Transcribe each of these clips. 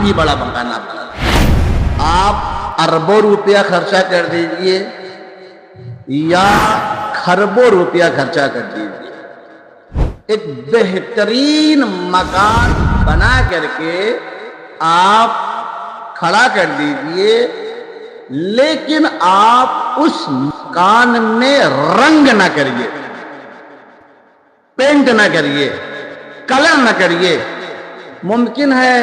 بھی بڑا مکان آپ بنا لیں۔ آپ اربوں روپیہ خرچہ کر دیجئے یا خربوں روپیہ خرچہ کر دیجئے، ایک بہترین مکان بنا کر کے آپ کھڑا کر دیجئے، لیکن آپ اس مکان میں رنگ نہ کریے، پینٹ نہ کریے، کلر نہ کریے۔ ممکن ہے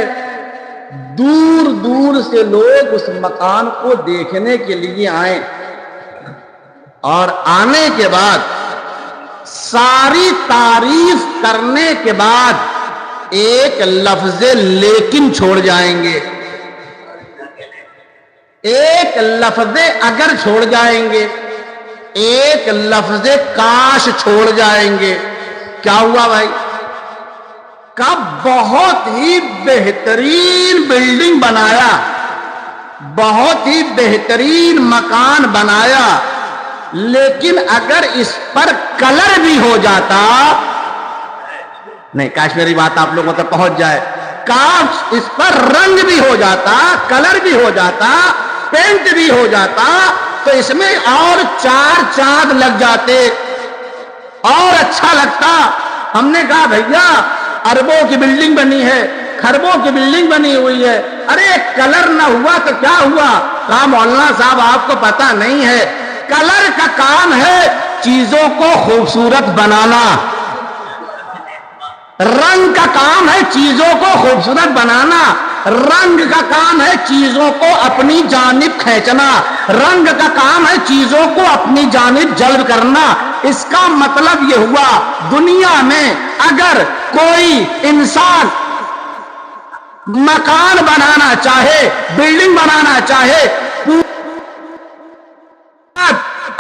دور دور سے لوگ اس مکان کو دیکھنے کے لیے آئیں اور آنے کے بعد ساری تعریف کرنے کے بعد ایک لفظ لیکن چھوڑ جائیں گے، ایک لفظ اگر چھوڑ جائیں گے، ایک لفظ کاش چھوڑ جائیں گے۔ کیا ہوا بھائی؟ کا بہت ہی بہترین بلڈنگ بنایا، بہت ہی بہترین مکان بنایا، لیکن اگر اس پر کلر بھی ہو جاتا، نہیں کاش میری بات آپ لوگوں تک پہنچ جائے، کاش اس پر رنگ بھی ہو جاتا، کلر بھی ہو جاتا، پینٹ بھی ہو جاتا، تو اس میں اور 4 چاند لگ جاتے اور اچھا لگتا۔ ہم نے کہا بھیا اربوں کی بلڈنگ بنی ہے، خربوں کی بلڈنگ بنی ہوئی ہے، ارے کلر نہ ہوا تو کیا ہوا؟ کہا مولانا صاحب آپ کو پتا نہیں ہے، کلر کا کام ہے چیزوں کو خوبصورت بنانا، رنگ کا کام ہے چیزوں کو خوبصورت بنانا، رنگ کا کام ہے چیزوں کو اپنی جانب کھینچنا، رنگ کا کام ہے چیزوں کو اپنی جانب جلب کرنا۔ اس کا مطلب یہ ہوا دنیا میں اگر کوئی انسان مکان بنانا چاہے، بلڈنگ بنانا چاہے،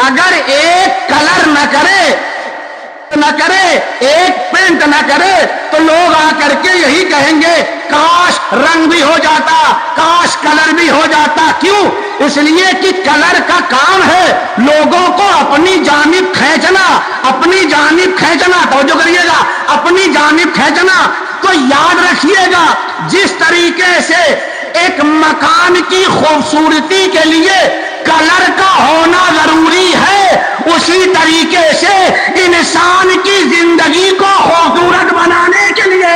اگر ایک کلر نہ کرے، ایک پینٹ نہ کرے، تو لوگ آ کر کے یہی کہیں گے کاش رنگ بھی ہو جاتا، کاش کلر بھی ہو جاتا۔ کیوں؟ اس لیے کہ کلر کا کام ہے لوگوں کو اپنی جانب کھینچنا، اپنی جانب کھینچنا، توجہ کریے گا، اپنی جانب کھینچنا۔ تو یاد رکھیے گا جس طریقے سے ایک مکان کی خوبصورتی کے لیے کلر کا ہونا ضروری ہے، اسی طریقے سے انسان کی زندگی کو خوبصورت بنانے کے لیے،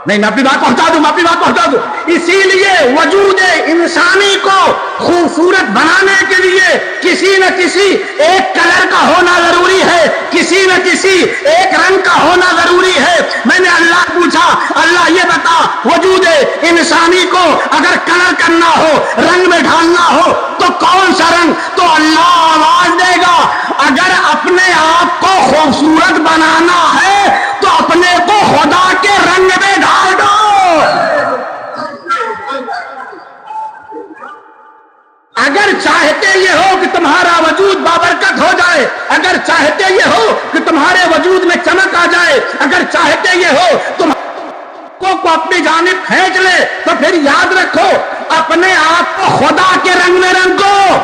نہیں میں اپنی بات پہنچا دوں، اسی لیے وجود انسانی کو خوبصورت بنانے کے لیے کسی نہ کسی ایک کلر کا ہونا ضروری ہے، کسی نہ کسی ایک رنگ کا ہونا ضروری ہے۔ میں نے اللہ پوچھا اللہ یہ بتا وجود انسانی کو اگر کلر کرنا ہو، رنگ میں ڈھالنا ہو تو کون سا رنگ؟ تو اللہ آواز دے گا اگر اپنے آپ کو خوبصورت بنانا ہے تو اپنے کو خدا کے رنگ میں ڈال دو۔ اگر چاہتے یہ ہو کہ تمہارا وجود بابرکت ہو جائے، اگر چاہتے یہ ہو کہ تمہارے وجود میں چمک آ جائے، اگر چاہتے یہ ہو تم کو اپنی جانب کھینچ لے، تو پھر یاد رکھو اپنے آپ کو خدا کے رنگ میں رنگو،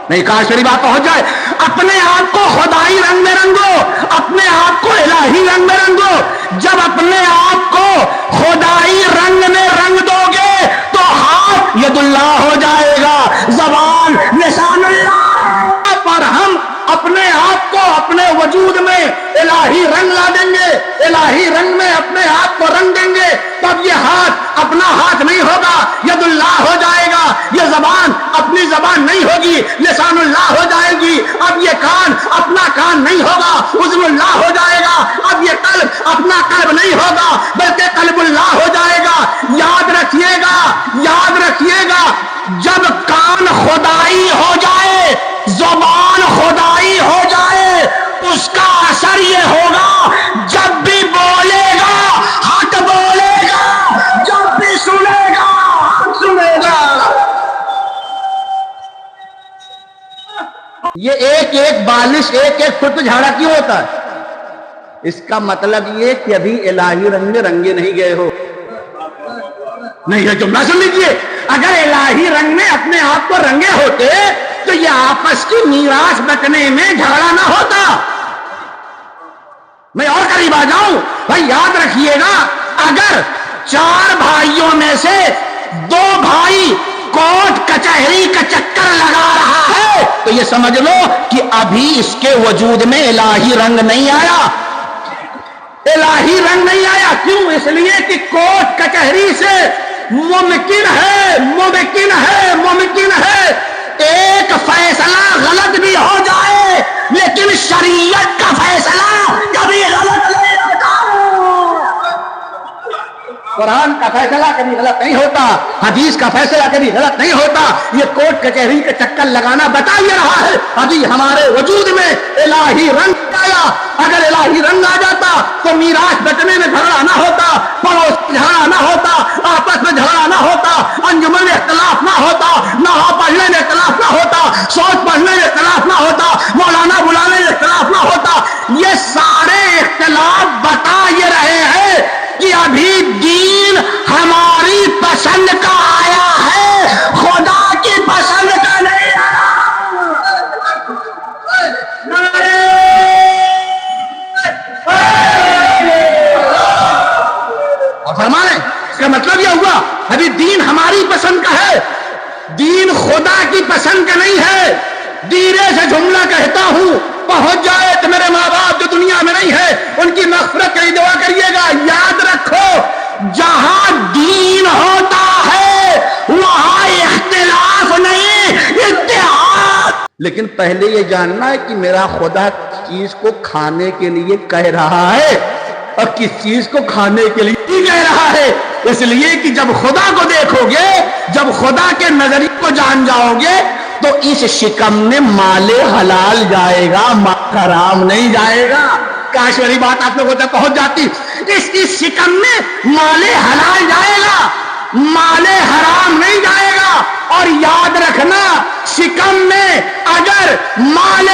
نہیں کاش میری بات پہنچ جائے، اپنے آپ کو خدائی رنگ میں رنگو، اپنے آپ کو الہی رنگ میں رنگو۔ جب اپنے آپ کو خدائی رنگ میں رنگ دو گے تو ہاتھ ید اللہ ہو جائے گا، زبان لسان اللہ، پر ہم اپنے آپ کو اپنے وجود میں الہی رنگ لا دیں گے، الہی رنگ میں اپنے آپ کو رنگ دیں گے، تب یہ ہاتھ اپنا ہاتھ نہیں ہوگا، ید اللہ ہو جائے گا، یہ زبان اپنی زبان نہیں ہوگی، لسان اللہ ہو جائے گی، اب یہ کان اپنا کان نہیں ہوگا، اذن اللہ ہو جائے گا، اب یہ قلب اپنا قلب نہیں ہوگا بلکہ قلب اللہ ہو جائے گا۔ یاد رکھیے گا، یاد رکھیے گا، جب کان خدائی ہو جائے، زبان خدائی ہو جائے، اس کا اثر یہ ہوگا جب بھی بولے گا حق بولے گا، جب بھی سنے گا حق سنے گا۔ یہ ایک ایک بالش، ایک ایک فٹ جھاڑا کیوں ہوتا ہے؟ اس کا مطلب یہ کہ ابھی الہی رنگ میں رنگے نہیں گئے ہو۔ نہیں یہ جملہ سن لیجیے، اگر الہی رنگ میں اپنے آپ کو رنگے ہوتے تو یہ آپس کی میراث بٹنے میں جھگڑا نہ ہوتا۔ میں اور قریب آ جاؤں بھائی، یاد رکھیے گا اگر 4 بھائیوں میں سے 2 بھائی کوٹ کچہری کا چکر لگا رہا ہے تو یہ سمجھ لو کہ ابھی اس کے وجود میں الہی رنگ نہیں آیا. الہی رنگ نہیں آیا. کیوں؟ اس لیے کہ کوٹ کچہری سے ممکن ہے ایک فیصلہ غلط بھی ہو جائے لیکن شریعت کا فیصلہ کبھی غلط نہیں ہوتا. قرآن کا فیصلہ کبھی غلط نہیں ہوتا, حدیث کا فیصلہ کبھی غلط نہیں ہوتا. یہ کوٹ کچہری کے چکر لگانا بتا یہ رہا ہے ابھی ہمارے وجود میں الہی رنگ آیا. اگر الہی رنگ آ جاتا تو میراث بٹنے میں جھگڑا نہ ہوتا, پڑوس میں جھگڑا نہ ہوتا, آپس میں جھگڑا نہ ہوتا, انجمن میں اختلاف نہ ہوتا, نحو پڑھنے میں اختلاف نہ ہوتا, سوچ پڑھنے میں اختلاف نہ ہوتا, مولانا بلانے میں اختلاف نہ ہوتا. یہ سارے اختلاف بتا یہ رہے ہیں کہ ابھی دین ہماری پسند کا آیا ہے, خدا کی پسند کا نہیں آیا. اور فرمانے اس کا مطلب یہ ہوا ابھی دین ہماری پسند کا ہے, دین خدا کی پسند کا نہیں ہے. دیرے سے جملہ کہتا ہوں, پہنچ جائے تو میرے ماں باپ جو دنیا میں نہیں ہے ان کی مغفرت کی دعا کریے گا. یاد رکھو جہاں دین ہوتا ہے وہاں اختلاف نہیں, اتحاد. لیکن پہلے یہ جاننا ہے کہ میرا خدا کس چیز کو کھانے کے لیے کہہ رہا ہے اور کس چیز کو کھانے کے لیے نہیں کہہ رہا ہے. اس لیے کہ جب خدا کو دیکھو گے, جب خدا کے نظریے کو جان جاؤ گے تو اس شکم میں مال حلال جائے گا, مال حرام نہیں جائے گا. کاش والی بات آپ لوگوں تک پہنچ جاتی. اس شکم میں مال حلال جائے گا, مال حرام نہیں جائے گا. اور یاد رکھنا شکم میں اگر مال